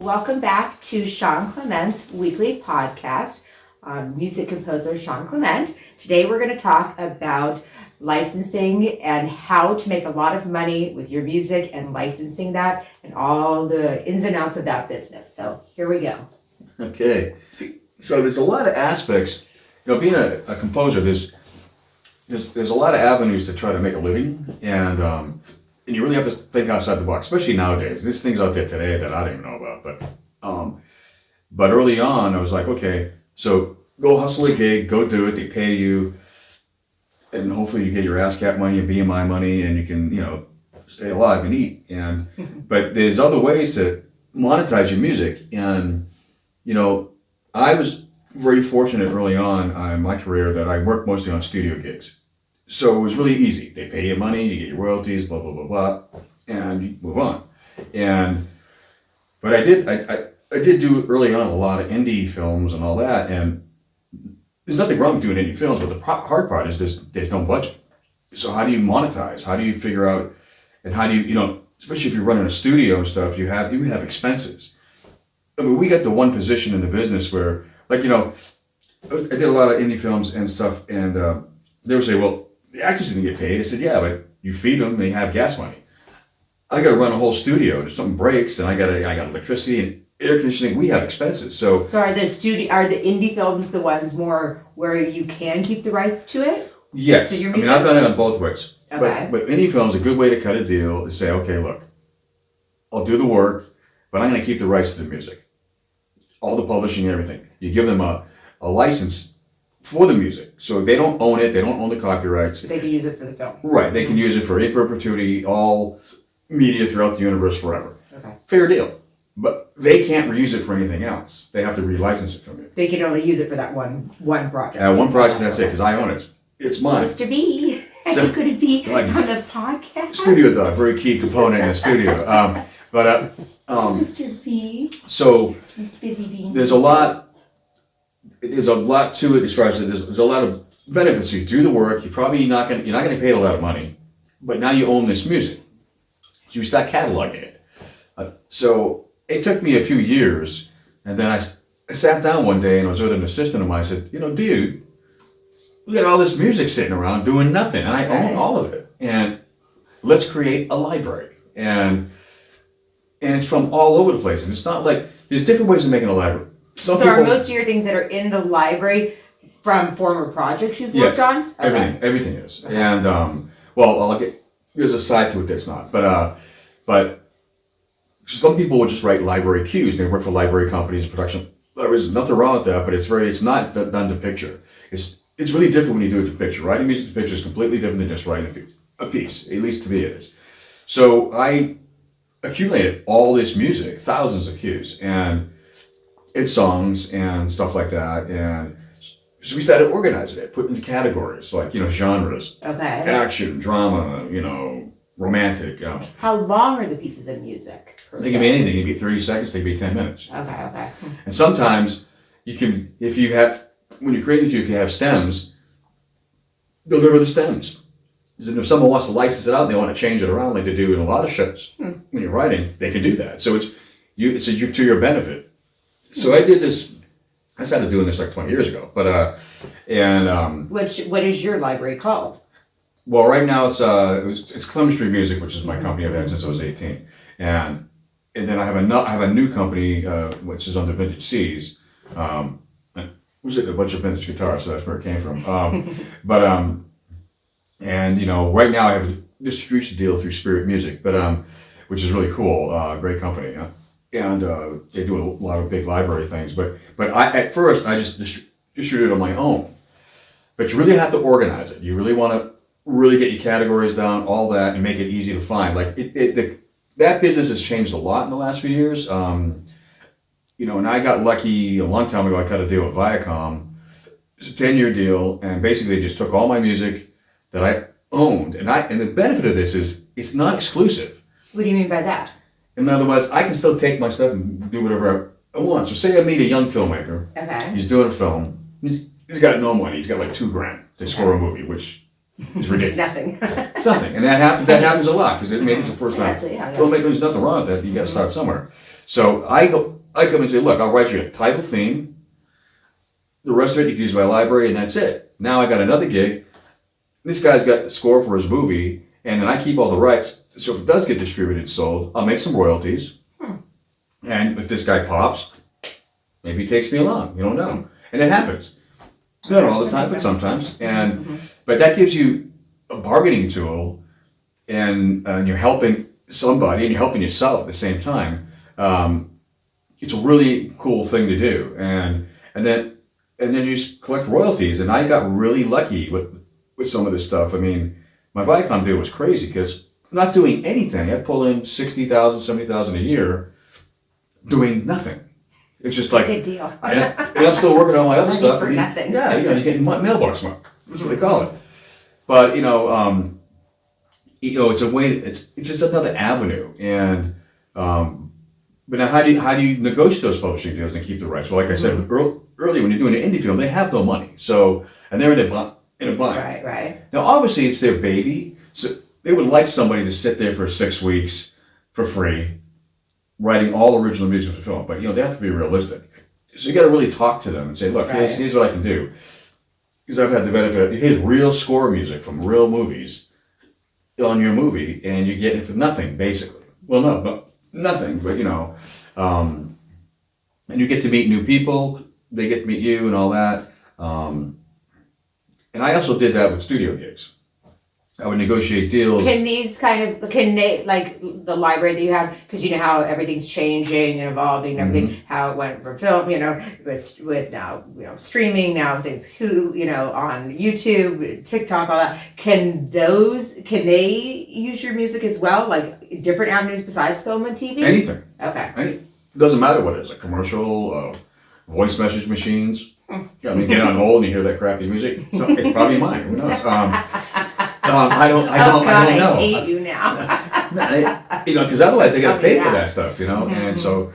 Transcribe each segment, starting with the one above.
welcome back to Shawn Clement's weekly podcast. Music composer Shawn Clement. Today we're going to talk about licensing and how to make a lot of money with your music and licensing that and all the ins and outs of that business. So here we go. Okay. So there's a lot of aspects. Being a composer, there's a lot of avenues to try to make a living, and you really have to think outside the box, especially nowadays. There's things out there today that I don't even know about, but early on, I was like, okay, so go hustle a gig, go do it. They pay you, and hopefully you get your ASCAP money and BMI money, and you can, stay alive and eat. But there's other ways to monetize your music, and I was very fortunate early on in my career that I worked mostly on studio gigs. So it was really easy. They pay you money, you get your royalties, blah, blah, blah, blah, and you move on. But I did do early on a lot of indie films and all that, and there's nothing wrong with doing indie films, but the hard part is there's no budget. So how do you monetize? How do you figure out, and how do you, especially if you're running a studio and stuff, you have expenses. I mean, we got the one position in the business where, I did a lot of indie films and stuff, and they would say, well, the actors didn't get paid. I said, yeah, but you feed them, they have gas money. I got to run a whole studio. If something breaks, and I got electricity and air conditioning. We have expenses. So are the indie films the ones more where you can keep the rights to it? Yes. To your I music? mean, I've done it on both ways. Okay. But indie films, a good way to cut a deal is say, okay, look, I'll do the work, but I'm going to keep the rights to the music. All the publishing and everything. You give them a license for the music. So they don't own it, they don't own the copyrights. But they can use it for the film. Right, they can use it for a perpetuity, all media throughout the universe forever. Okay. Fair deal. But they can't reuse it for anything else. They have to relicense it from you. They can only use it for that one project. One project, that's it, because I own it. It's mine. Mr. B, So- you could be Like- on the podcast. Studio dog, very key component in the studio. Mr. B, So busy being. there's a lot to it as far as there's a lot of benefits. You do the work, you're not going to pay a lot of money, but now you own this music, so you start cataloging it. So it took me a few years, and then I sat down one day and I was with an assistant of mine. I said, dude, we got all this music sitting around doing nothing, and I own all of it, and let's create a library. And it's from all over the place, and it's not like there's different ways of making a library. Are most of your things that are in the library from former projects you've worked on? Okay. Everything is. Okay. And there's a side to it that's not. But some people will just write library cues. They work for library companies, production. There's nothing wrong with that, but it's not done to picture. It's really different when you do it to picture. Writing music to picture is completely different than just writing a piece. At least to me it is. So I accumulated all this music, thousands of cues, and it's songs and stuff like that, and so we started organizing it, put into categories like genres, Okay. action, drama, romantic. How long are the pieces of music? They can be anything. They can be 30 seconds. They can be 10 minutes. Okay. And sometimes you can, when you're creating it, if you have stems, deliver the stems. And if someone wants to license it out and they want to change it around like they do in a lot of shows when you're writing, they can do that. So it's to your benefit. So I did this. I started doing this like 20 years ago. But What is your library called? well, right now it's Clementry Music, which is my company I've had since I was 18, and then I have a new company which is under Vintage Seas. Was it a bunch of vintage guitars? So that's where it came from. Right now I have a distribution deal through Spirit Music, which is really cool. Great company. And they do a lot of big library things, but at first I just distributed on my own. But you really have to organize it. You really want to really get your categories down, all that, and make it easy to find. Like that business has changed a lot in the last few years. And I got lucky a long time ago. I cut a deal with Viacom. It's a 10-year deal, and basically they just took all my music that I owned, and the benefit of this is it's not exclusive. What do you mean by that? In other words, I can still take my stuff and do whatever I want. So say I meet a young filmmaker. Okay. He's doing a film. He's got no money. He's got like $2,000 to score a movie, which is ridiculous. It's nothing. It's nothing. And that happens a lot because maybe it's the first time. That's what you have. Filmmaker, there's nothing wrong with that. You got to start somewhere. So I come and say, look, I'll write you a title theme. The rest of it you can use my library, and that's it. Now I got another gig. This guy's got the score for his movie, and then I keep all the rights. So if it does get distributed and sold, I'll make some royalties. And if this guy pops, maybe he takes me along. You don't know. And it happens. Not all the time, but sometimes. But that gives you a bargaining tool, and you're helping somebody, and you're helping yourself at the same time. It's a really cool thing to do. And then you just collect royalties. And I got really lucky with some of this stuff. I mean, my Viacom deal was crazy because not doing anything, I pulled in $60,000, $70,000 a year doing nothing. It's just like, good deal. and I'm still working on my other Money stuff. for nothing. Yeah, you're getting mailbox money. That's what they call it. But it's a way. It's just another avenue. And but now, how do you negotiate those publishing deals and keep the rights? Well, like I said earlier, when you're doing an indie film, they have no money, and they're in a bind. Right. Now, obviously, it's their baby, so they would like somebody to sit there for 6 weeks for free, writing all original music for film. But they have to be realistic. So you got to really talk to them and say, look, here's what I can do. Because I've had the benefit of here's real score music from real movies on your movie, and you get it for nothing, basically. Well, no, nothing, but and you get to meet new people. They get to meet you and all that. And I also did that with studio gigs. I would negotiate deals. Can they, like the library that you have, because you know how everything's changing and evolving and everything, how it went from film, with now, streaming, now things, on YouTube, TikTok, all that. Can they use your music as well? Like different avenues besides film and TV? Anything. Okay. It doesn't matter what it is, a commercial, voice message machines. Get on hold and you hear that crappy music. So it's probably mine. Who knows? I don't know. I hate you now. Because otherwise they got to pay for that stuff, And so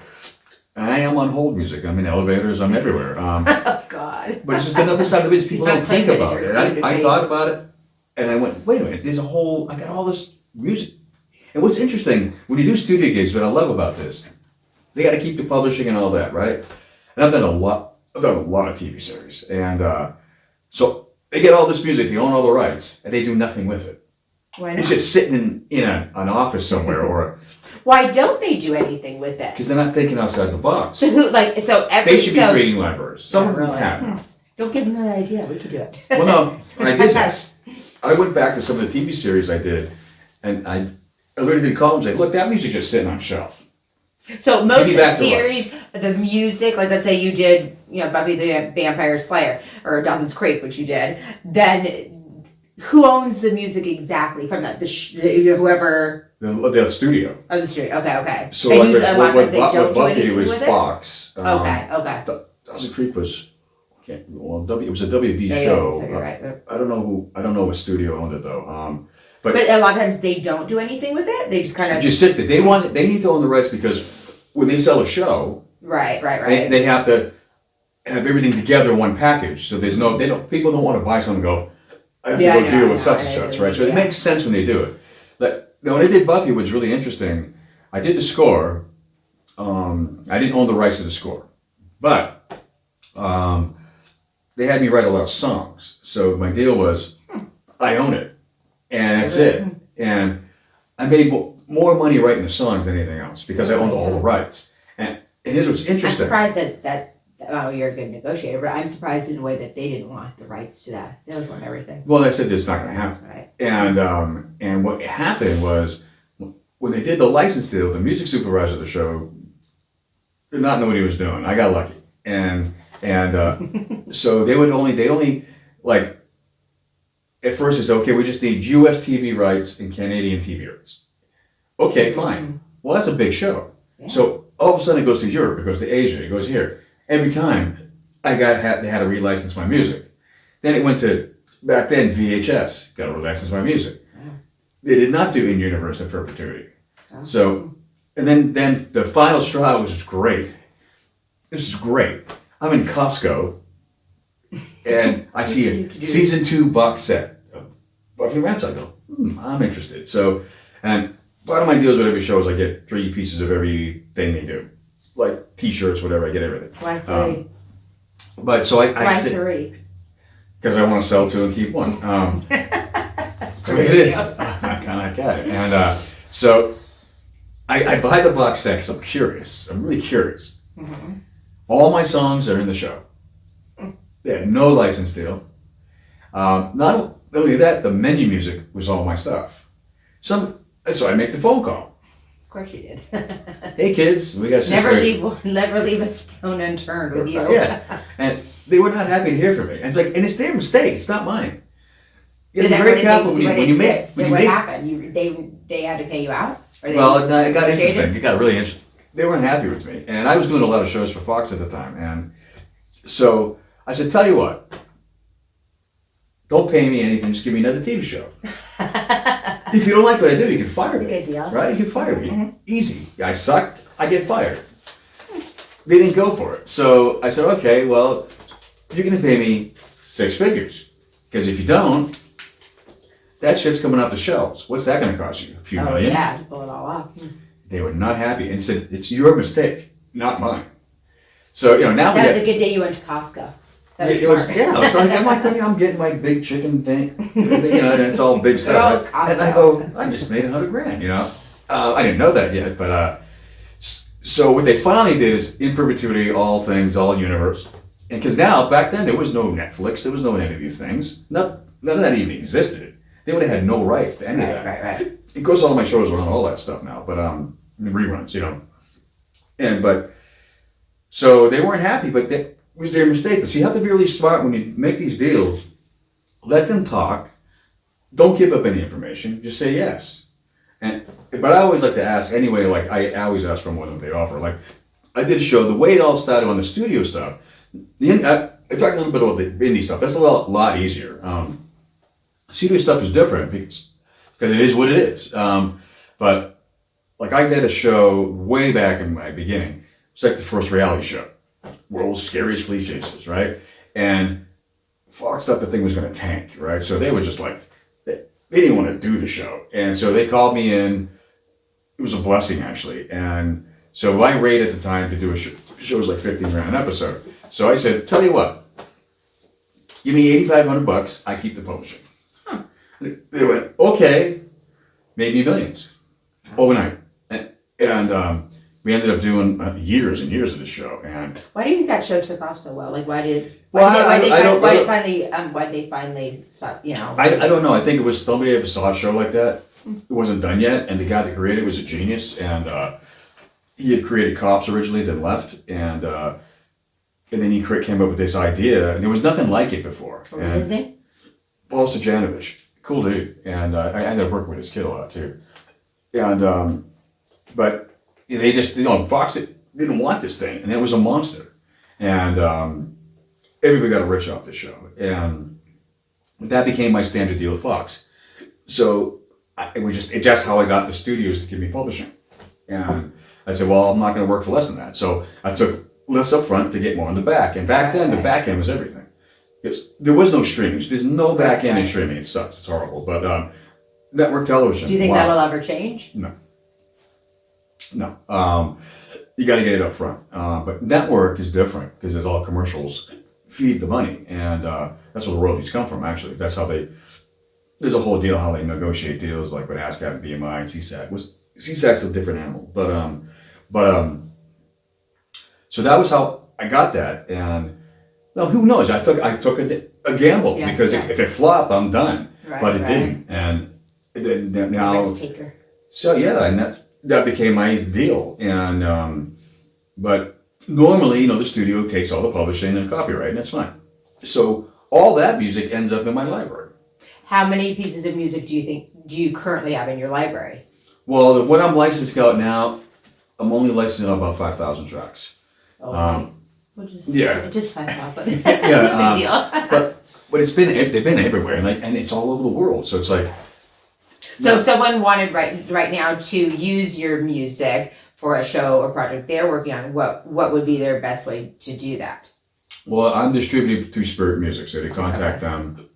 I am on hold music. I'm in elevators. I'm everywhere. Oh God. But it's just another side of the business. People don't think about it. I thought about it, and I went, wait a minute. I got all this music. And what's interesting when you do studio gigs, what I love about this, they got to keep the publishing and all that, right? And I've done a lot of TV series, and so they get all this music, they own all the rights, and they do nothing with it. Why not? It's just sitting in an office somewhere, or why don't they do anything with it? because they're not thinking outside the box. So They should be creating libraries. Some of them have. Don't give them an idea. We could do it. Well, no, I did that. I went back to some of the TV series I did, and I literally did call them and say, look, that music's just sitting on a shelf. So most series, the music, like let's say you did, Buffy the Vampire Slayer or Dawson's Creek, which you did, then who owns the music exactly from that? Whoever. The studio. Oh, the studio. Okay. So with Buffy, it was Fox. Okay. Dawson's Creek was, it was a WB show. So you're right. I don't know what studio owned it though. But a lot of times they don't do anything with it. They just kind of just sit there. They need to own the rights because when they sell a show, right. They have to have everything together in one package. So people don't want to buy something and go, I have to go deal with such and such, right? So it makes sense when they do it. When I did Buffy, it was really interesting. I did the score. I didn't own the rights to the score, but they had me write a lot of songs. So my deal was, I own it. And that's it. And I made more money writing the songs than anything else because I owned all the rights. And here's what's interesting. I'm surprised that you're a good negotiator, but I'm surprised in a way that they didn't want the rights to that. They always want everything. Well, I said it's not going to happen. Right. And what happened was when they did the license deal, the music supervisor of the show did not know what he was doing. I got lucky. And so they only like, at first it's okay, we just need US TV rights and Canadian TV rights. Okay, fine. Well, that's a big show. Yeah. So all of a sudden it goes to Europe, it goes to Asia, it goes here. Every time they had to relicense my music. Then it went to, back then, VHS, got to relicense my music. Yeah. They did not do in universe in perpetuity. Oh. So, and then the final straw was great. This is great. I'm in Costco, and I see a season 2 box set of Buffy the Vampire. I go, I'm interested. So, and part of my deals with every show is I get 3 pieces of everything they do. like T-shirts, whatever. I get everything. Why three? But so I Why said, three? because I want to sell two and keep one. That's the way it is. I kind of like that. And so I buy the box set because I'm curious. I'm really curious. Mm-hmm. All my songs are in the show. They had no license deal. Not only that, the menu music was all my stuff. So I make the phone call. Of course you did. Hey kids, we got never situation. leave a stone unturned with you. Yeah, and they were not happy to hear from me. And it's like, and it's their mistake. It's not mine. So Be very careful when you make. What happened? They had to pay you out? Well, it got interesting. It got really interesting. They weren't happy with me, and I was doing a lot of shows for Fox at the time, and so I said, "Tell you what, don't pay me anything. Just give me another TV show. If you don't like what I do, you can fire me. That's a good deal, right? You can fire me. Mm-hmm. Easy. I suck. I get fired." They didn't go for it, so I said, "Okay, well, you're going to pay me 6 figures, because if you don't, that shit's coming off the shelves. What's that going to cost you? A few million?" Yeah, to pull it all off. They were not happy and said, "It's your mistake, not mine." So, now That was a good day you went to Costco. That was smart. I'm like, I'm getting my big chicken thing, and it's all big stuff. Costco. And I go, I just made $100,000, I didn't know that yet, but so what they finally did is in perpetuity, all things, all universe. And because now, back then, there was no Netflix, there was no any of these things. None of that even existed. They would have had no rights to any of that. Right. Of course, all my shows are on all that stuff now, but reruns, but so they weren't happy, but that was their mistake. But so you have to be really smart when you make these deals. Let them talk. Don't give up any information. Just say yes. But I always like to ask anyway. Like I always ask for more than they offer. Like I did a show. The way it all started on the studio stuff. I talked a little bit about the indie stuff. That's a lot easier. Studio stuff is different because it is what it is. But like I did a show way back in my beginning. It's like the first reality show. World's scariest police chases, right? And Fox thought the thing was going to tank, right? So they were just like, they didn't want to do the show. And so they called me in. It was a blessing, actually. And so my rate at the time to do a show was like $15,000 an episode. So I said, tell you what, give me $8,500. I keep the publishing. Huh. They went, okay, made me millions overnight. And we ended up doing years and years of this show. And why do you think that show took off so well? Like, why did they finally stop? I don't know. I think it was somebody ever saw a show like that. It wasn't done yet, and the guy that created it was a genius. And he had created Cops originally, then left, and then he came up with this idea, and there was nothing like it before. What was his name? Paul Sajanovich, cool dude, and I ended up working with his kid a lot too. And but they just, Fox didn't want this thing, and it was a monster. And everybody got rich off this show. And that became my standard deal with Fox. So that's how I got the studios to give me publishing. And I said, well, I'm not going to work for less than that. So I took less up front to get more on the back. And back then, the back end was everything. There was no streaming. There's no back end in streaming. It sucks. It's horrible. But network television. Do you think that'll ever change? No. You got to get it up front. But network is different because there's all commercials feed the money, and that's where the royalties come from. Actually, that's how there's a whole deal how they negotiate deals, like with ASCAP and BMI and CSAC. CSAC's a different animal, but so that was how I got that. And now who knows? I took a gamble because if it flopped, I'm done. But it didn't, and then now. Risk taker. So yeah, and that became my deal. And but normally, the studio takes all the publishing and copyright, and that's fine. So all that music ends up in my library. How many pieces of music do you currently have in your library? Well, what I'm licensed out now, I'm only licensed out about 5,000 tracks. Okay. Just 5,000. Yeah. Big deal. but they've been everywhere, and it's all over the world. So it's like. So if someone wanted right now to use your music for a show or project they're working on, what would be their best way to do that? Well, I'm distributed through Spirit Music, so they contact them.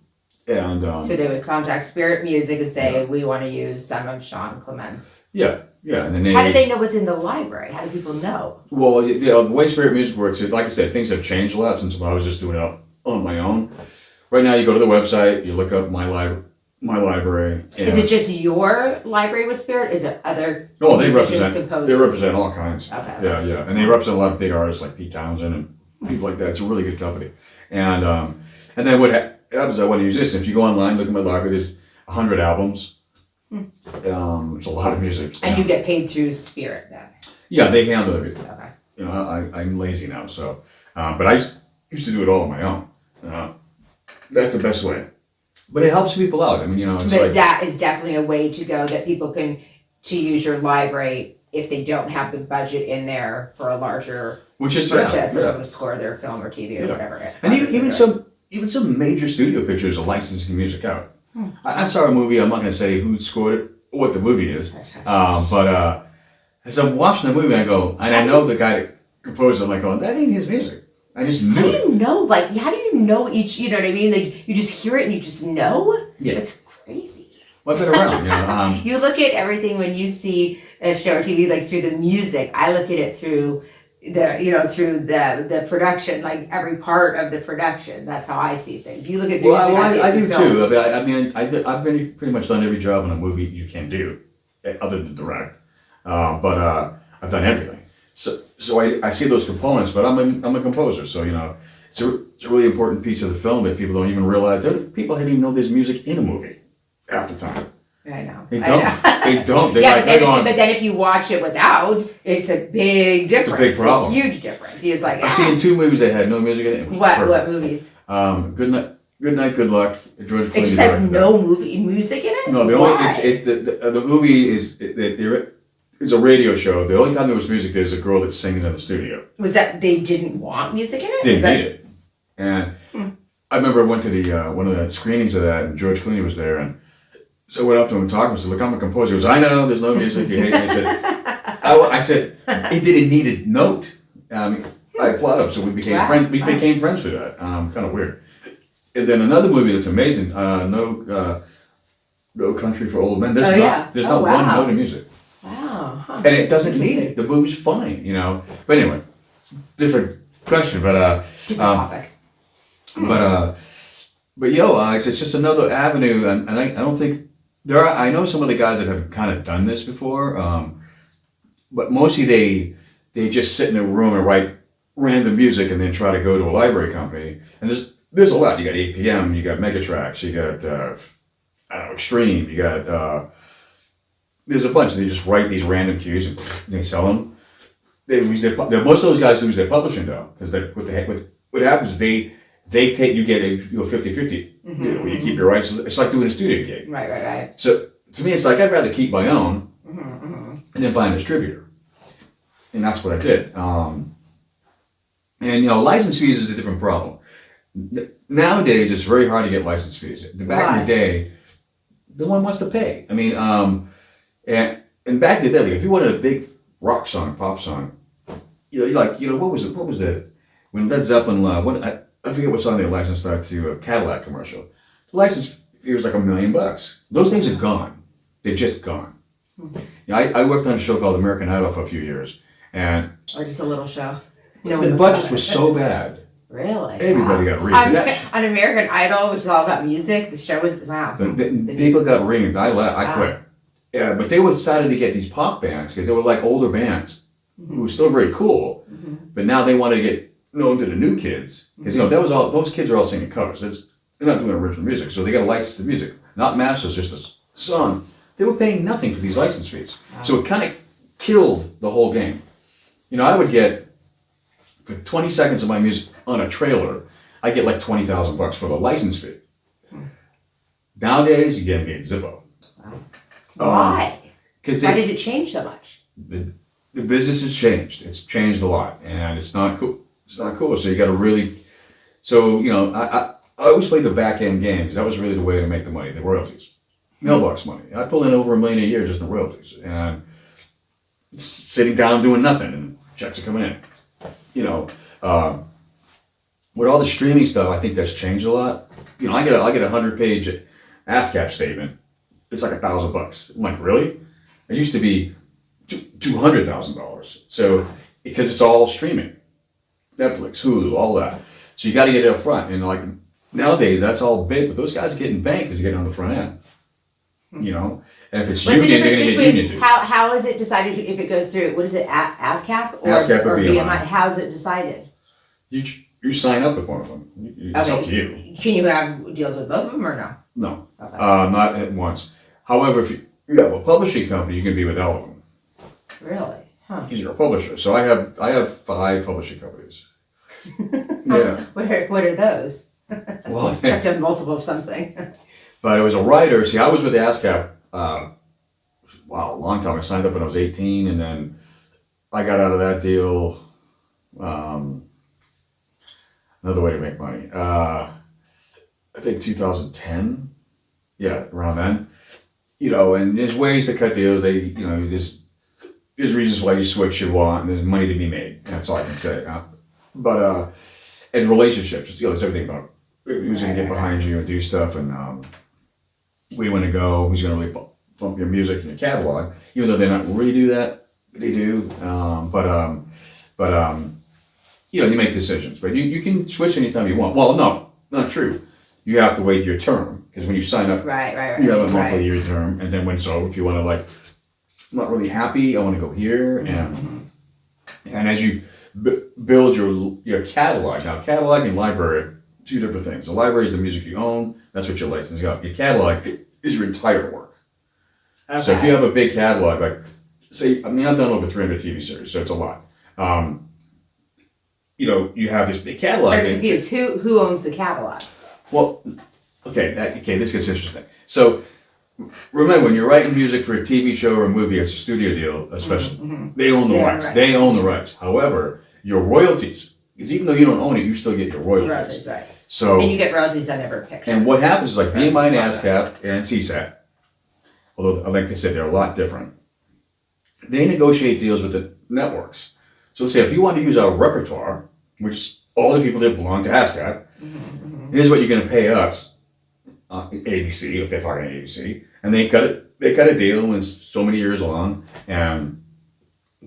And So they would contact Spirit Music and say, we want to use some of Shawn Clement's. yeah, and then How do they know what's in the library? How do people know? Well, the way Spirit Music works, like I said, things have changed a lot since when I was just doing it on my own. Right now, you go to the website, you look up my library. Is it just your library with Spirit? Is it other they musicians, composers? They represent all kinds. Okay. Yeah, and they represent a lot of big artists like Pete Townsend and people like that. It's a really good company. And then what happens? I want to use this. If you go online, look at my library. There's 100 albums. It's a lot of music. And you get paid through Spirit then? Yeah, they handle everything. Okay. I'm lazy now, so but I used to do it all on my own. That's the best way. But it helps people out. I mean, it's But like, that is definitely a way to go that people can to use your if they don't have the budget in there for a larger which is budget for someone to score their film or TV or whatever. And even some major studio pictures are licensing music out. I saw a movie. I'm not going to say who scored it, or what the movie is, but as I'm watching the movie, I go, and I know the guy that composed it. I'm like, going, that ain't his music. I just knew. How do you know? How do you know each? You know what I mean? Like you just hear it and you just know. Yeah, it's crazy. Well, I've been around. You look at everything when you see a show or TV, like through the music. I look at it through the production, like every part of the production. That's how I see things. You look at the music. I do too. I mean, I've been pretty much done every job in a movie you can do, other than direct. But I've done everything. So I see those components, but I'm a composer, so it's a really important piece of the film that people don't even realize. People didn't even know there's music in a movie half the time. I know. They don't. They don't. But then if you watch it without, it's a big difference. It's a big problem. It's a huge difference. It's like I've seen 2 movies that had no music in it. What movies? Good Night, Good Luck. George Clooney. It just has no music in it. No, the movie is it's a radio show. The only time there was music, there's a girl that sings in the studio. Was that they didn't want music in it? They didn't need it. And I remember I went to the one of the screenings of that, and George Clooney was there, and so I went up to him and talked to him. I said, "Look, I'm a composer." He goes, "I know, there's no music. You hate me." I said, "He didn't need a note." I applaud him. So we became friends. We became friends through that. Kind of weird. And then another movie that's amazing. No Country for Old Men. There's not one note of music. Wow. Huh. And it doesn't need it. The movie's fine, But anyway, different question, but different topic. But it's just another avenue, and I don't think there are. I know some of the guys that have kind of done this before, but mostly they just sit in a room and write random music and then try to go to a library company. And there's a lot. You got APM, you got Megatracks, you got Extreme, you got. There's a bunch. They just write these random cues and they sell them. They lose most of those guys lose their publishing though, because what happens is they take you get a 50-50 where you keep your rights. It's like doing a studio gig. Right. So to me, it's like I'd rather keep my own and then find a distributor, and that's what I did. And license fees is a different problem. Nowadays, it's very hard to get license fees. Back in the day, no one wants to pay. I mean, and back in the day, like if you wanted a big rock song, pop song, what was it? What was that? When Led Zeppelin, I forget what song they licensed that to a Cadillac commercial. The license fee was like $1 million. Those things are gone. They're just gone. I worked on a show called American Idol for a few years, or just a little show. The budget was so bad. Really? Everybody got reamed. On American Idol, which is all about music, the show was the people got reamed. I quit. Yeah, but they decided to get these pop bands because they were like older bands who were still very cool, but now they wanted to get known to the new kids because those kids are all singing covers. They're not doing original music, so they got to license the music, not masters, just a song. They were paying nothing for these license fees, so it kind of killed the whole game. I would get for 20 seconds of my music on a trailer, I get like $20,000 for the license fee. Nowadays, you get Zippo. Why? Why did it change so much? The business has changed. It's changed a lot, and it's not cool. It's not cool. So you got to really. So I always played the back end game because that was really the way to make the money, the royalties, mailbox money. I pull in over $1 million a year just in royalties, and sitting down doing nothing, and checks are coming in. With all the streaming stuff, I think that's changed a lot. I get a 100-page ASCAP statement. It's like $1,000. I'm like, really? It used to be $200,000. So because it's all streaming, Netflix, Hulu, all that. So you got to get it up front. And like nowadays, that's all big, but those guys are getting banked because they're getting on the front end. And if it's What's the union, they're going difference to get union between dues. how is it decided if it goes through? What is it, ASCAP or ASCAP or BMI. How is it decided? You sign up with one of them. It's up to you. Can you have deals with both of them or no? No, Okay. not at once. However, if you have a publishing company, you can be with all of them. Really? Huh. Because you're a publisher. So I have 5 publishing companies. Yeah. What are those? Well, I've done multiple of something. but it was a writer. See, I was with ASCAP, a long time. I signed up when I was 18, and then I got out of that deal. Another way to make money. I think 2010. Yeah, around then. And there's ways to cut deals. There's reasons why you switch you want, and there's money to be made. That's all I can say. And relationships, there's everything about who's going to get behind you and do stuff, and where you want to go, who's going to really bump your music and your catalog. Even though they're not really do that, they do. You make decisions, but you can switch anytime you want. Well, no, not true. You have to wait your term, because when you sign up, right. you have a monthly year term, and then when it's over, if you want to I'm not really happy, I want to go here, and as you build your catalog. Now, catalog and library, 2 different things. The library is the music you own. That's what your license got. Your catalog is your entire work. Okay. So if you have a big catalog, I've done over 300 TV series, so it's a lot. You have this big catalog. I'm confused. Who owns the catalog? Well, this gets interesting. So remember, when you're writing music for a TV show or a movie, it's a studio deal, especially. They own the rights. They own the rights. However, your royalties, because even though you don't own it, you still get your royalties. Royalties, right. So, and you get royalties on every picture. And what happens is BMI and ASCAP and CSAT, although like they said, they're a lot different, they negotiate deals with the networks. So let's say if you want to use our repertoire, which is all the people that belong to ASCAP, here's what you're going to pay us, ABC, if they're talking ABC, and they cut a deal, and it's so many years long, and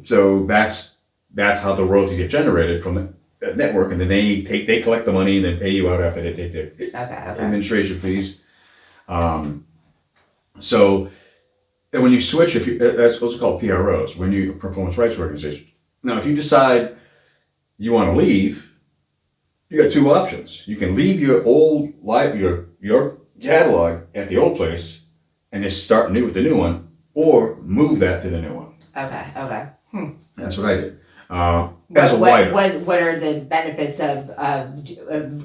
so that's how the royalties get generated from the network, and then they collect the money and then pay you out after they take their administration fees. So, and when you switch, that's what's called PROs, when you performance rights organization. Now, if you decide you want to leave, you got 2 options. You can leave your old your catalog at the old place and just start new with the new one, or move that to the new one. Okay. That's what I did. As a writer. What are the benefits of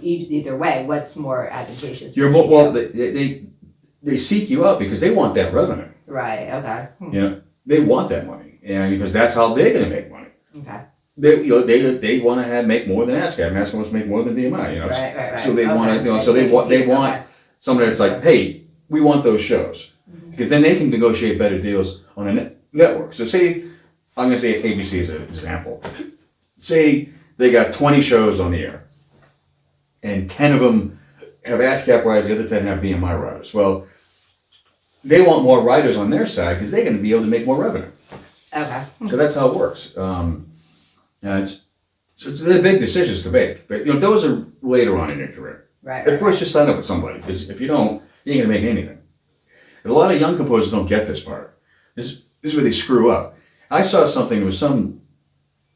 either way? What's more advantageous? They seek you out because they want that revenue. Right. Okay. They want that money, and because that's how they're going to make money. Okay. They want to make more than ASCAP. And ASCAP wants to make more than BMI. Right. So they want to. So they want somebody that's like, hey, we want those shows, because then they can negotiate better deals on a network. So say, I'm going to say ABC as an example. Say they got 20 shows on the air, and 10 of them have ASCAP writers, the other 10 have BMI writers. Well, they want more writers on their side because they're going to be able to make more revenue. Okay. So that's how it works. They're big decisions to make, but those are later on in your career. Right. At first, just sign up with somebody, because if you don't, you ain't gonna make anything. And a lot of young composers don't get this part. This is where they screw up. I saw something. There was some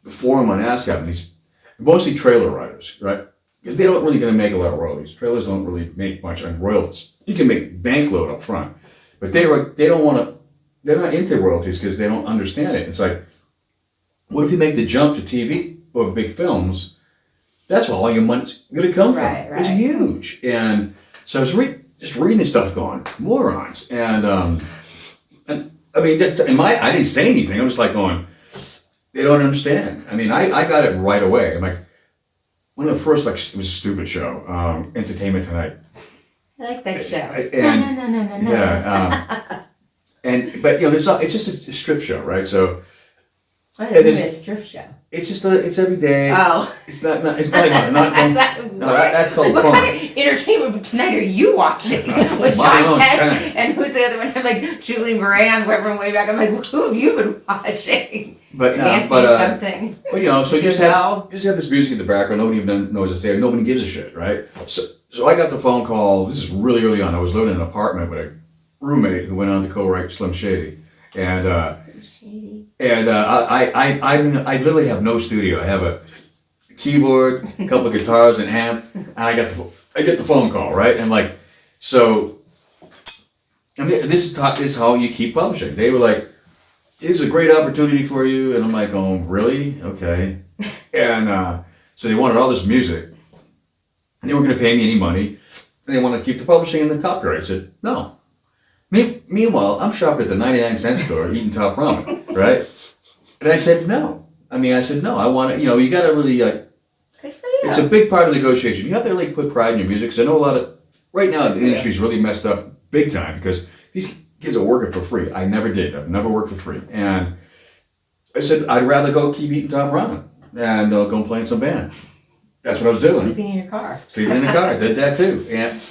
forum on ASCAP, and these mostly trailer writers, right? Because they don't really gonna make a lot of royalties. Trailers don't really make much on royalties. You can make bankload up front, but they don't want to. They're not into royalties because they don't understand it. It's like, what if you make the jump to TV or big films? That's where all your money's going to come from. Right. It's huge. And so I was just reading this stuff going, morons. And I mean, I didn't say anything. I was like going, they don't understand. I mean, I got it right away. I'm like, one of the first, it was a stupid show, Entertainment Tonight. I like that show. No. Yeah. But it's just a strip show, right? So What is a strip show? It's just it's every day. Oh. It's not that's called what porn. kind of entertainment tonight are you watching? With John Tesh and who's the other one? I'm like Julie Moran, whoever way back. I'm like, who have you been watching? But Nancy something. But so you just have this music in the background. Nobody even knows it's there. Nobody gives a shit, right? So I got the phone call. This is really early on. I was living in an apartment with a roommate who went on to co-write Slim Shady, and I literally have no studio. I have a keyboard, a couple of guitars, an amp, and I get the phone call, right? And like, so I mean, this is how you keep publishing. They were like, "This is a great opportunity for you," and I'm like, "Oh, really? Okay." And so they wanted all this music, and they weren't going to pay me any money, and they wanted to keep the publishing and the copyright. I said, "No." Meanwhile, I'm shopping at the 99-cent store eating top ramen, right? And I said, no. No, I want to, you got to really, good for you. It's a big part of negotiation. You have to really put pride in your music. Because I know right now the industry's really messed up big time because these kids are working for free. I never did. I've never worked for free. And I said, I'd rather go keep eating top ramen and go and play in some band. That's what I was doing. Sleeping in your car. Sleeping in the car. I did that too. And a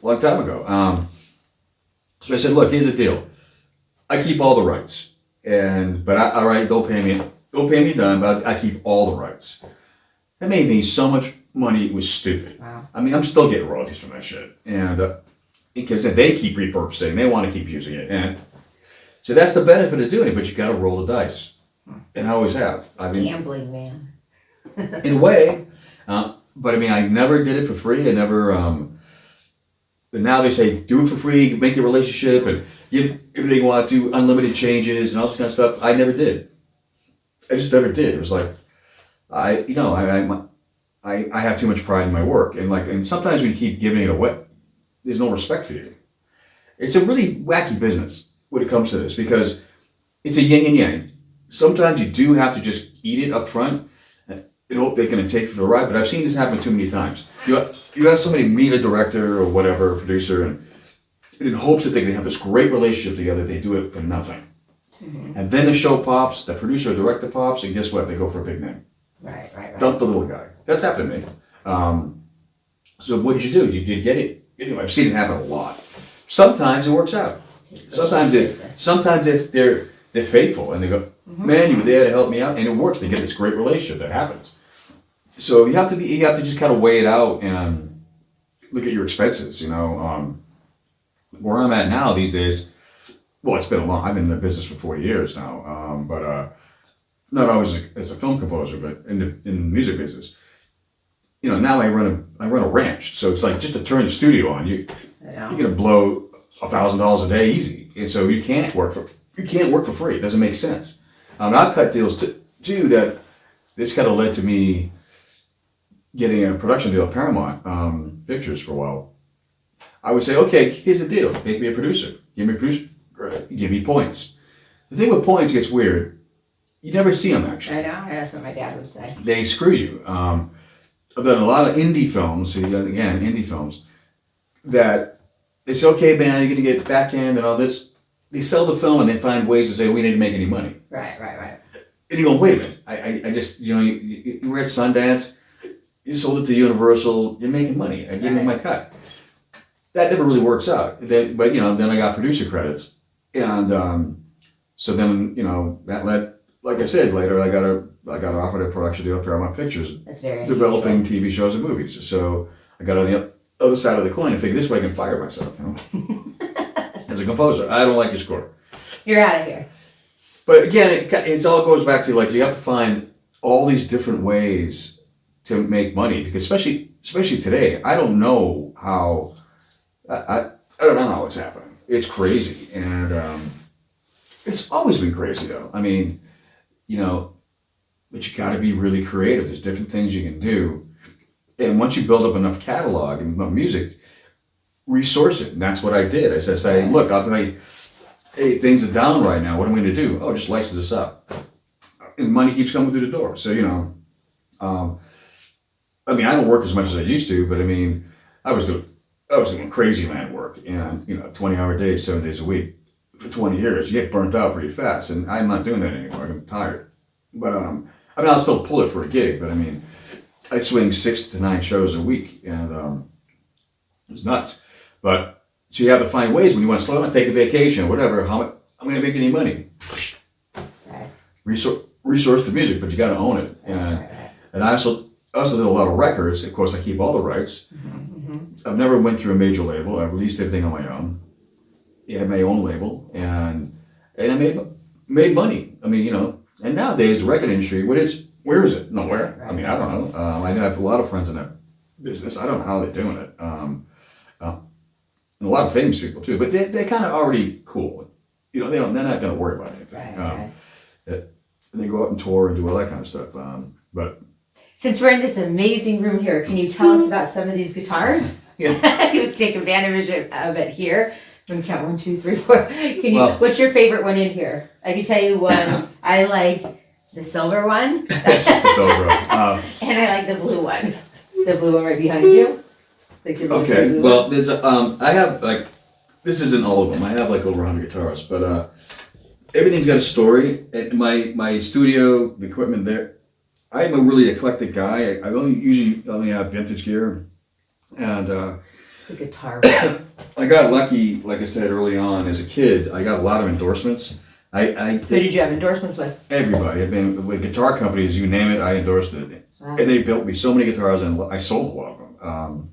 long time ago. So I said, look, here's the deal. I keep all the rights, all right, don't pay me done, but I keep all the rights. That made me so much money, it was stupid. Wow. I'm still getting royalties from that shit, and because they keep repurposing, they want to keep using it, and so that's the benefit of doing it. But you got to roll the dice, and I always have. Gambling man. In a way, but I never did it for free. I never. And now they say, do it for free, make the relationship, and give everything you want to, unlimited changes, and all this kind of stuff. I never did. I just never did. It was like, I have too much pride in my work, and sometimes when you keep giving it away, there's no respect for you. It's a really wacky business when it comes to this because it's a yin and yang. Sometimes you do have to just eat it up front and hope they're going to take you for the ride. But I've seen this happen too many times. You have somebody meet a director or whatever, a producer, and in hopes that they can have this great relationship together, they do it for nothing. Mm-hmm. And then the show pops, the producer or director pops, and guess what? They go for a big name. Right. Dump the little guy. That's happened to me. So what did you do? You did get it. I've seen it happen a lot. Sometimes it works out. Sometimes if they're faithful and they go, man, you were there to help me out, and it works. They get this great relationship that happens. So you have to just kind of weigh it out and look at your expenses. Where I'm at now these days. Well, it's been I've been in the business for 40 years now, but not always as a film composer, but in the music business. Now I run a ranch, so it's like just to turn the studio on, you're gonna blow $1,000 a day easy, and so you can't work for free. It doesn't make sense. I've cut deals too that this kind of led to me getting a production deal at Paramount Pictures for a while. I would say, okay, here's the deal: make me a producer. Give me a producer. Give me points. The thing with points gets weird. You never see them actually. I know. That's what my dad would say. They screw you. I've done a lot of indie films. Again, indie films that they say, okay, man, you're gonna get back end and all this. They sell the film and they find ways to say we didn't make any money. Right. And you go, wait a minute. I just you were at Sundance. You sold it to Universal. You're making money. I gave you my cut. That never really works out. Then I got producer credits. And so then, that led, like I said, later I got offered a production deal at Paramount Pictures. That's very developing TV shows and movies. So I got on the other side of the coin and figured this way I can fire myself, as a composer. I don't like your score. You're out of here. But again, it all goes back to you have to find all these different ways to make money because especially today, I don't know how I don't know how it's happening. It's crazy, and it's always been crazy though. But you got to be really creative. There's different things you can do, and once you build up enough catalog and enough music, resource it. And that's what I did. I said, look, I'll be like, hey, things are down right now. What am I going to do? Oh, just license this up, and money keeps coming through the door. So I don't work as much as I used to, but I was doing crazy land work and 20-hour days, 7 days a week for 20 years. You get burnt out pretty fast, and I'm not doing that anymore. I'm tired. But I mean, I'll still pull it for a gig. But I mean, I swing 6 to 9 shows a week, and it's nuts. But so you have to find ways when you want to slow down, take a vacation, whatever. How am I going to make any money? Right. Resource to music, but you got to own it. And I also did a lot of records. Of course, I keep all the rights. I've never went through a major label. I released everything on my own. I had my own label, and I made money. I mean, and nowadays the record industry, where is it? Nowhere. Right. I mean, I don't know. I know I have a lot of friends in that business. I don't know how they're doing it. And a lot of famous people too, but they're kind of already cool. They're not going to worry about anything. Right. They go out and tour and do all that kind of stuff. But since we're in this amazing room here, can you tell us about some of these guitars? Yeah. You take advantage of it here. Let me count 1, 2, 3, 4. What's your favorite one in here? I can tell you one. I like the silver one. That's just the Dobro. And I like the blue one. The blue one right behind you. Okay. Well, there's I have this isn't all of them. I have over 100 guitars, but everything's got a story. At my studio, the equipment there, I'm a really eclectic guy. I usually only have vintage gear, and the guitar. I got lucky, like I said early on, as a kid. I got a lot of endorsements. Who did you have endorsements with? Everybody. I've been with guitar companies, you name it, I endorsed it. Wow. And they built me so many guitars, and I sold a lot of them.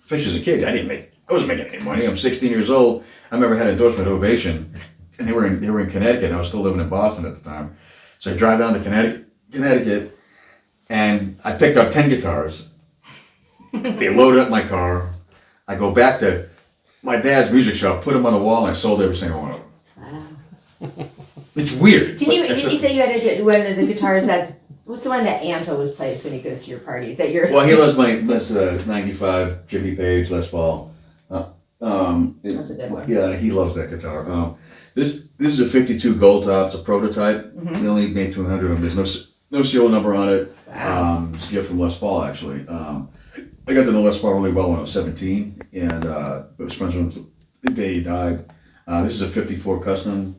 Especially as a kid, I wasn't making any money. I'm 16 years old. I remember I had an endorsement at Ovation, and they were in Connecticut, and I was still living in Boston at the time. So I drive down to Connecticut, and I picked up 10 guitars. They loaded up my car. I go back to my dad's music shop, put them on the wall, and I sold every single one of them. Wow. It's weird. Did you say you had one of the guitars what's the one that Anto always plays when he goes to your party? Is that your... Well, he loves my 95 Jimmy Page Les Paul. That's a good one. Yeah, he loves that guitar. This is a 52 gold top. It's a prototype. They only made 200 of them. There's no serial number on it. Wow. It's a gift from Les Paul, actually. I got to know Les Paul really well when I was 17, and I was friends with him the day he died. This is a 54 custom.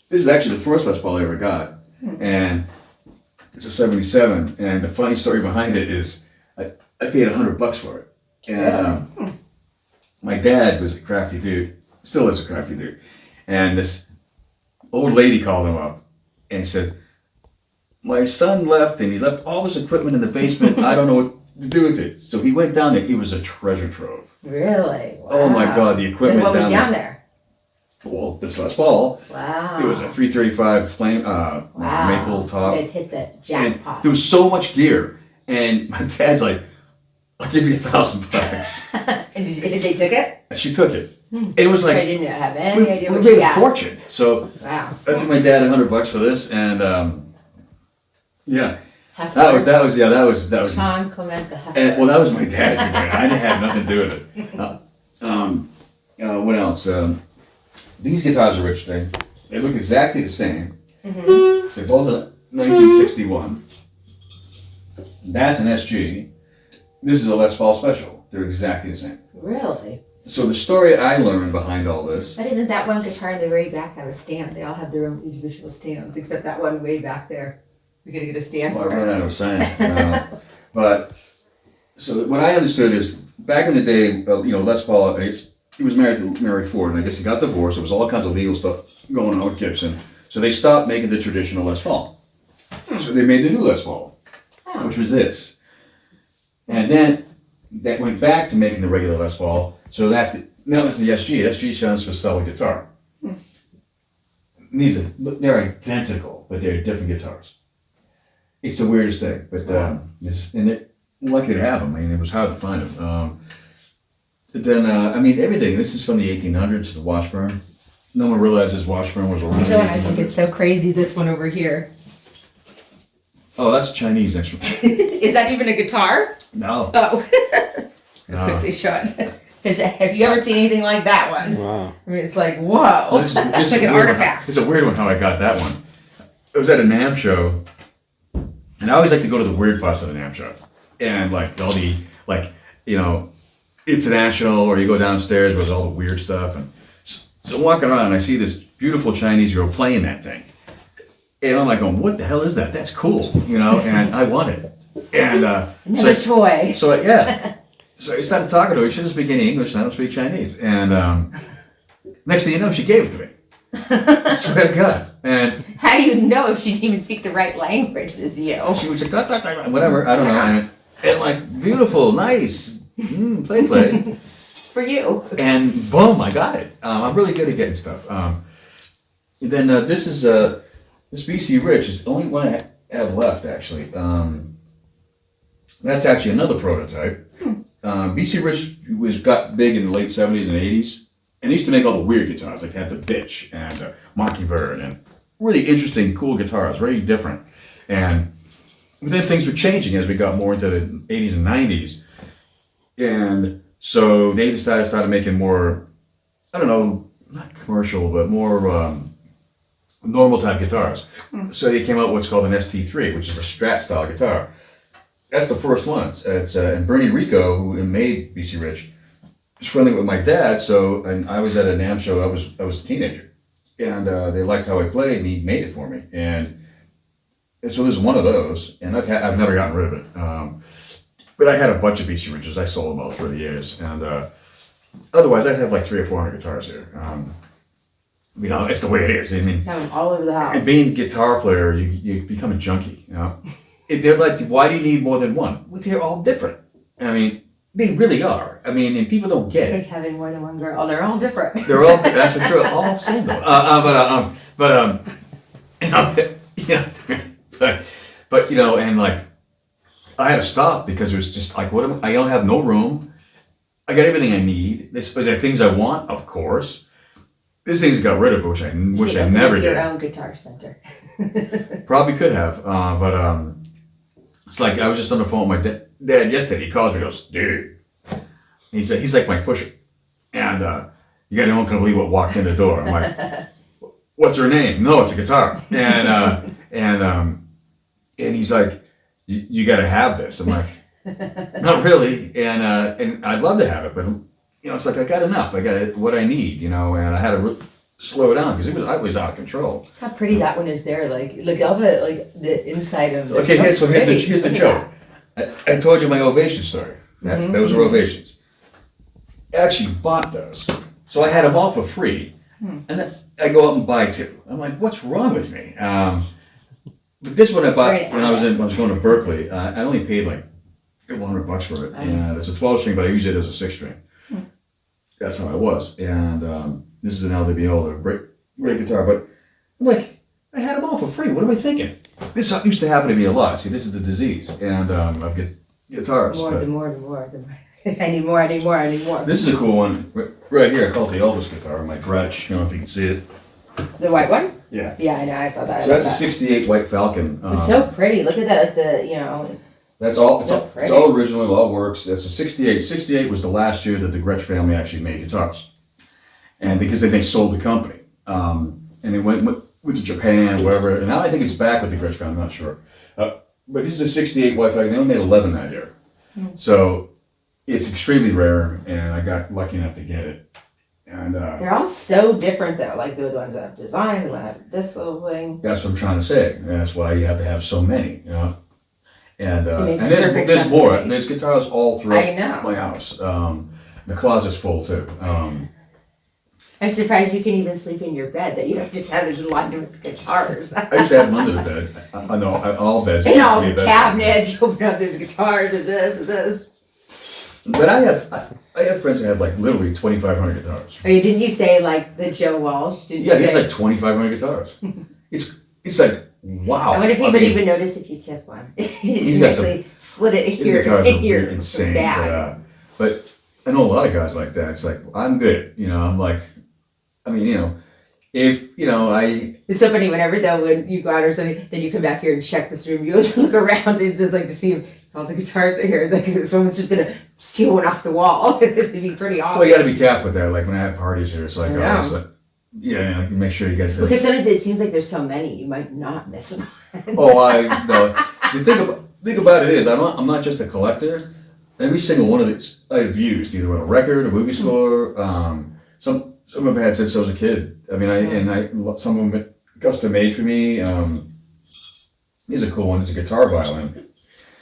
This is actually the first Les Paul I ever got, and it's a 77. And the funny story behind it is, I paid $100 for it. And my dad was a crafty dude, still is a crafty dude, and this old lady called him up and said, "My son left, and he left all this equipment in the basement. I don't know what to do with it." So he went down there. It was a treasure trove. Really? Wow. Oh my God, the equipment what was down there? Well, this Les Paul. Wow. It was a 335 flame maple top. You guys hit the jackpot. And there was so much gear, and my dad's like, "I'll give you $1,000." And did they took it? And she took it. It was like I didn't have any idea we what made you a got. fortune. So Wow. I took my dad $100 for this, and yeah. Hustler. That was Shawn Clement, the hustler. And, well, that was my dad's equipment. I didn't have nothing to do with it. What else? These guitars are interesting. They look exactly the same. They're both a 1961. That's an SG. This is a Les Paul Special. They're exactly the same. Really? So the story I learned behind all this. But isn't that one guitar in the very back have a stand? They all have their own individual stands, except that one way back there. We're gonna get a stand Well, for I it. ran out of saying. But so what I understood is back in the day, Les Paul. He was married to Mary Ford, and I guess he got divorced. There was all kinds of legal stuff going on with Gibson. So they stopped making the traditional Les Paul. So they made the new Les Paul, which was this. And then that went back to making the regular Les Paul. So that's the SG. SG stands for solid guitar. They're identical, but they're different guitars. It's the weirdest thing, but and they're lucky to have them. I mean, it was hard to find them. Then, everything. This is from the 1800s, the Washburn. No one realizes Washburn was around. So I think it's so crazy, this one over here. Oh, that's Chinese, actually. Is that even a guitar? No. Oh. No. Quickly shot. Have you ever seen anything like that one? Wow. I mean, it's like, whoa. This That's like an weird artifact. It's a weird one how I got that one. It was at a NAMM show, and I always like to go to the weird parts of the NAMM show. And all the, international, or you go downstairs with all the weird stuff. And so walking around, I see this beautiful Chinese girl playing that thing. And I'm like going, what the hell is that? That's cool, and I want it. And another toy. So I started talking to her. She doesn't speak any English, and I don't speak Chinese. And next thing you know, she gave it to me. I swear to God. And how do you know if she didn't even speak the right language as you? She was like, whatever, I don't know. And like, beautiful, nice, play. For you. And boom, I got it. I'm really good at getting stuff. Then this is this BC Rich is the only one I have left, actually. That's actually another prototype. BC Rich got big in the late 70s and 80s. And he used to make all the weird guitars, like they had the Bitch and Mockingbird and really interesting, cool guitars, very different. And then things were changing as we got more into the 80s and 90s. And so they started making more, I don't know, not commercial, but more normal type guitars. So they came out with what's called an ST3, which is a Strat style guitar. That's the first one. It's and Bernie Rico, who made BC Rich, was friendly with my dad. And I was at a NAMM show. I was a teenager, and they liked how I played, and he made it for me. And so this is one of those, and I've never gotten rid of it. But I had a bunch of BC Riches. I sold them all through the years, and otherwise I'd have like 300 or 400 guitars here. It's the way it is. I mean, have them all over the house. And being a guitar player, you become a junkie. They're like, why do you need more than one? Well, they're all different. I mean, they really are. I mean, and people don't get it. It's like having more than one girl. They're all different. They're all, that's for sure, all single. And like, I had to stop because it was just like, I don't have no room. I got everything I need. Is there things I want? Of course. There's things I got rid of, which I never did. Your own guitar center. Probably could have, but it's like I was just on the phone with my dad yesterday. He calls me, goes, dude. He's like my pusher, and you guys aren't gonna believe what walked in the door. I'm like, what's her name? No, it's a guitar, and he's like, you got to have this. I'm like, not really, and I'd love to have it, but it's like I got enough. I got what I need, and I had to slow it down because I was out of control. How pretty that one is there! Look all the inside of. Okay, here's the joke. I told you my ovation story. Those are ovations. I actually bought those, so I had them all for free, and then I go out and buy two. I'm like, what's wrong with me? But this one I bought when I was going to Berkeley. I only paid like $100 for it, and it's a 12-string, but I use it as a 6-string. That's how I was, and this is an LWO, a great guitar. But I'm like, I had them all for free. What am I thinking? This used to happen to me a lot. See, this is the disease, and I've got guitars. More. I need more. This is a cool one right here. I call it the Elvis guitar. My Gretsch. I don't know if you can see it. The white one? Yeah. Yeah, I know. I saw that. So that's a '68 White Falcon. It's so pretty. Look at that. Like That's all. It's all original. It all works. That's a '68. '68 was the last year that the Gretsch family actually made guitars, and because they sold the company, and they went with Japan, wherever. And now I think it's back with the Gretsch family. I'm not sure, but this is a '68 White Falcon. They only made 11 that year, so it's extremely rare, and I got lucky enough to get it. And they're all so different though. Like the ones that have designs, the one that have this little thing. That's what I'm trying to say. That's why you have to have so many, And there's more. There's guitars all throughout my house. The closet's full too. I'm surprised you can even sleep in your bed, that you don't just have this line of guitars. I used to have them under the bed. I know, all beds. And all the cabinets, you open up, there's guitars and this and this. But I have friends that have like literally 2,500 guitars. Didn't you say like the Joe Walsh? Yeah, he has like 2,500 guitars. It's like, wow. I wonder if he would even notice if you tip one. He's got some, slid it his here guitars in are your insane. bag. But I know a lot of guys like that. It's like, I'm good. I'm like, if, It's so funny whenever though when you go out or something, then you come back here and check this room, you always look around and just like to see if all the guitars are here. Like someone's just gonna steal one off the wall. It'd be pretty awesome. Well, you gotta be careful with that. Like when I have parties here, it's like, make sure you get this. Because sometimes it seems like there's so many, you might not miss one. No. The thing about it is, I'm not just a collector. Every single one of these I've used, either on a record, a movie score, some I've had since I was a kid. I mean, some of them custom made for me. Here's a cool one. It's a guitar violin.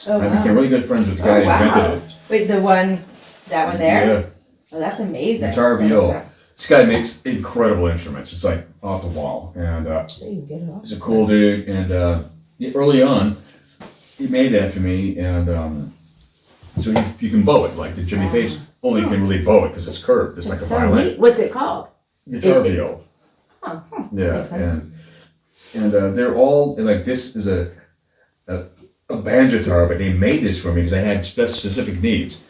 Oh, I became really good friends with the guy who invented it. Wait, that one there? Yeah. Oh, that's amazing. Guitar viola. This guy makes incredible instruments. It's like off the wall. And he's a cool dude. And early on, he made that for me. And so you can bow it like the Jimmy Page. Only you can really bow it because it's curved. It's like a violin. Neat. What's it called? Guitar viola. Oh, Yeah. Makes sense. And they're all like, this is a banjo guitar, but they made this for me because I had specific needs.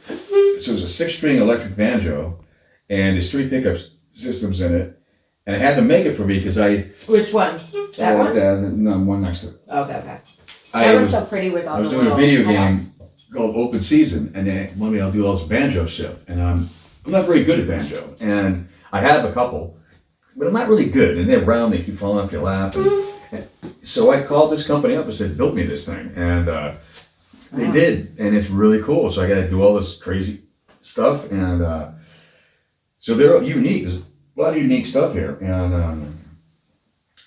So it was a 6-string electric banjo, and there's 3 pickup systems in it. And I had to make it for me because I... Which one? That one? No, one next to it. Okay. That one's so pretty with all the I was doing a video game called Open Season, and they wanted me to do all this banjo stuff. And I'm not very good at banjo. And I have a couple, but I'm not really good. And they're round, they keep falling off your lap. And so I called this company up and said, build me this thing. And they did, and it's really cool. So I got to do all this crazy stuff. And so they're unique. There's a lot of unique stuff here. And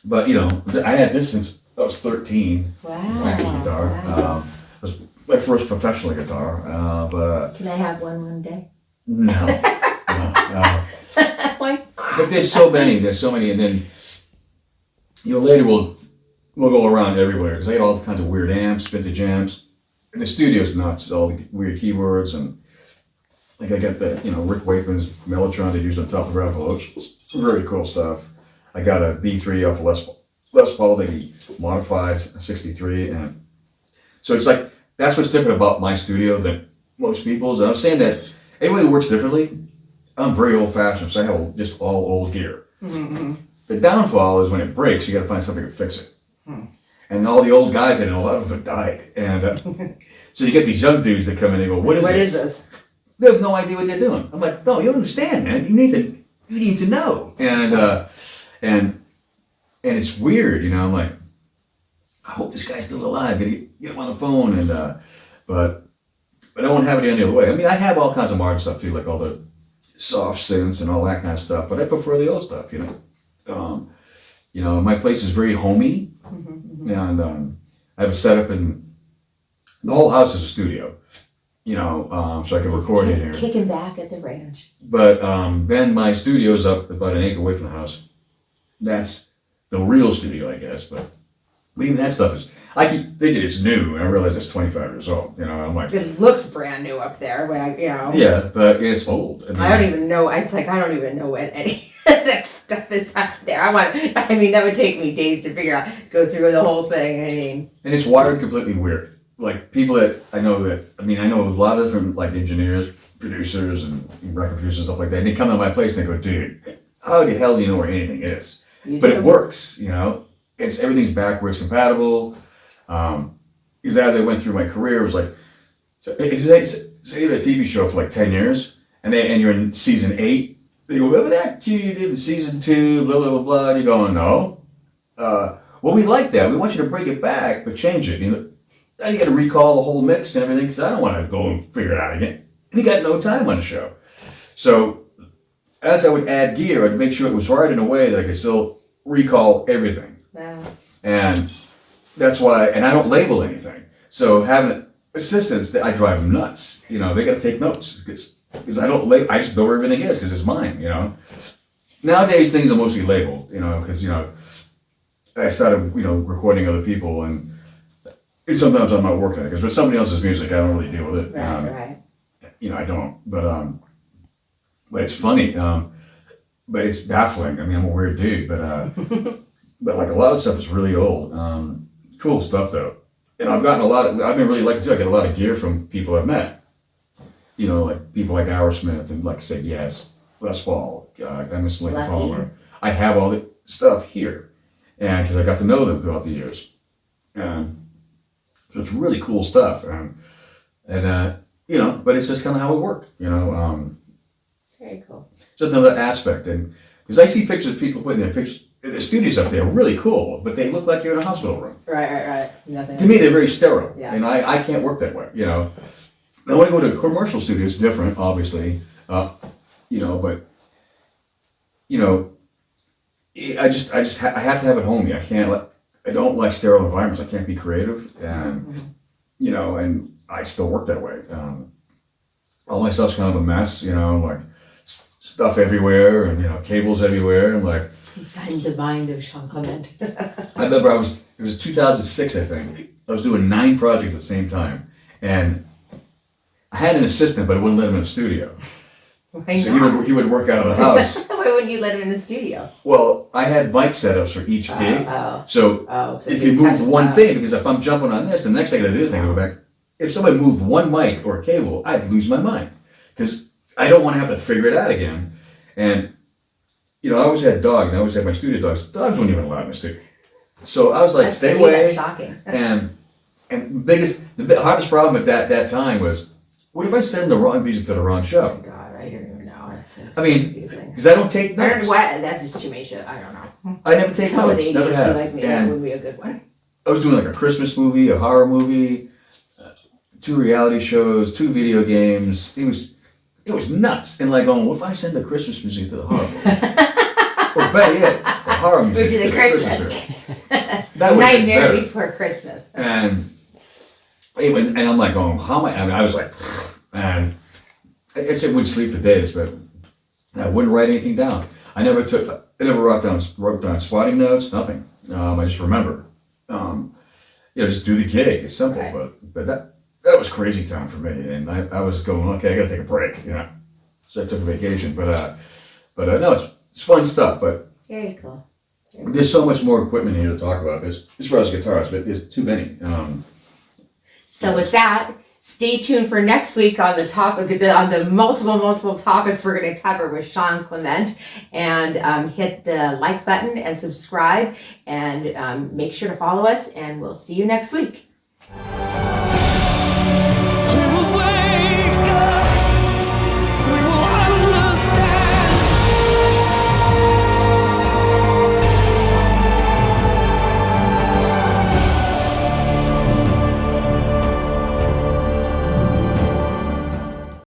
but, I had this since I was 13. Wow. Wacky guitar. Wow. It was my first professional guitar. But Can I have one day? no. Why? But there's so many, and then later we'll go around everywhere because I had all kinds of weird amps, vintage amps, and the studio's nuts, all the weird keyboards, and like I got the Rick Wakeman's Mellotron they used on top of Ralph Ocean's, very cool stuff. I got a B3 off of Les Paul that he modified, a 63, and so it's like that's what's different about my studio than most people's. And I'm saying that everybody works differently. I'm very old-fashioned, so I have just all old gear. Mm-hmm. The downfall is when it breaks, you got to find something to fix it. And all the old guys, and a lot of them have died. And so you get these young dudes that come in, they go, "What is this?" They have no idea what they're doing. I'm like, "No, you don't understand, man. You need to know." And it's weird, I'm like, I hope this guy's still alive. Gotta get him on the phone, and but I don't have it any other way. I mean, I have all kinds of modern stuff too, like all the soft synths and all that kind of stuff. But I prefer the old stuff, my place is very homey, and I have a setup, and the whole house is a studio, so I can record in here. Kicking back at the ranch. But then my studio's up about an acre away from the house. That's the real studio, I guess. But even that stuff is, I keep thinking it's new, and I realize it's 25 years old. I'm like, it looks brand new up there, but Yeah, but it's old. I don't even know. It's like I don't even know what any of that stuff is out there. That would take me days to figure out, go through the whole thing. And it's wired completely weird. Like people that I know a lot of different like engineers, producers, and record producers and stuff like that. And they come to my place and they go, "Dude, how the hell do you know where anything is?" But it works, It's everything's backwards compatible. Because as I went through my career, it was like, so if you say you have a TV show for like 10 years, and you're in season 8, they go, "Remember that cue you did in season 2, blah, blah, blah, blah," and you're going, "No. Well, we like that. We want you to bring it back, but change it." Now you got to recall the whole mix and everything, because I don't want to go and figure it out again. And you got no time on the show. So as I would add gear, I'd make sure it was wired in a way that I could still recall everything. Wow. And that's why, and I don't label anything. So having assistants, I drive them nuts. They got to take notes because I don't label. I just know where everything is because it's mine. Nowadays things are mostly labeled. Because I started recording other people, and sometimes I'm not working on it because with somebody else's music I don't really deal with it. Right. I don't. But it's funny. But it's baffling. I mean, I'm a weird dude, but but like a lot of stuff is really old. Cool stuff though. And I've been really lucky too. I get a lot of gear from people I've met. Like people like Smith and like I said, yes, Les Paul, Emerson Lake Palmer. I have all the stuff here, and because I got to know them throughout the years, and so it's really cool stuff. But it's just kind of how we work. Very cool. Just another aspect, and because I see pictures of people putting their studios up there, really cool, but they look like you're in a hospital room. Right. Nothing. To me, they're very sterile, Yeah. and I can't work that way. Now when I go to a commercial studio, it's different, obviously, but you know, I have to have it homey. I don't like sterile environments. I can't be creative, and you know, and I still work that way. All my stuff's kind of a mess, you know, like stuff everywhere, and you know, cables everywhere, and like. Find the mind of Shawn Clement. I remember it was 2006, I think. I was doing 9 projects at the same time, and I had an assistant, but I wouldn't let him in the studio. Why So not? he would work out of the house. Why wouldn't you let him in the studio? Well, I had mic setups for each gig. So if you moved one thing, because if I'm jumping on this, the next thing I gotta do is I go back. If somebody moved one mic or a cable, I'd lose my mind. Because I don't want to have to figure it out again. And, you know, I always had dogs, and I always had my studio dogs. Dogs weren't even allowed in the studio. So I was like, stay away. That's shocking. And the hardest problem at that time was, what if I send the wrong music to the wrong show? Oh God, I don't even know. I mean, because I don't take notes. That's just too many shit. I don't know. I never take notes. Never have. Like me, that would be a good one. I was doing like a Christmas movie, a horror movie, 2 reality shows, 2 video games. It was nuts. And like, what if I send the Christmas music to the horror movie? Or better yet, the horror music Which is to a the Christmas. That would be Nightmare better. Before Christmas. And I'm like, how am I? I mean, I was like, and I guess I wouldn't sleep for days, but I wouldn't write anything down. I never wrote down spotting notes, nothing. I just remember. You know, just do the gig. It's simple, Right. but that was crazy time for me, and I was going, okay, I gotta take a break, you know. So I took a vacation, but no, it's fun stuff. But Very cool. there's so much more equipment here to talk about. There's as far as guitars, but there's too many. So with that, stay tuned for next week on the topic, on the multiple topics we're going to cover with Shawn Clement. And hit the like button and subscribe, and make sure to follow us. And we'll see you next week.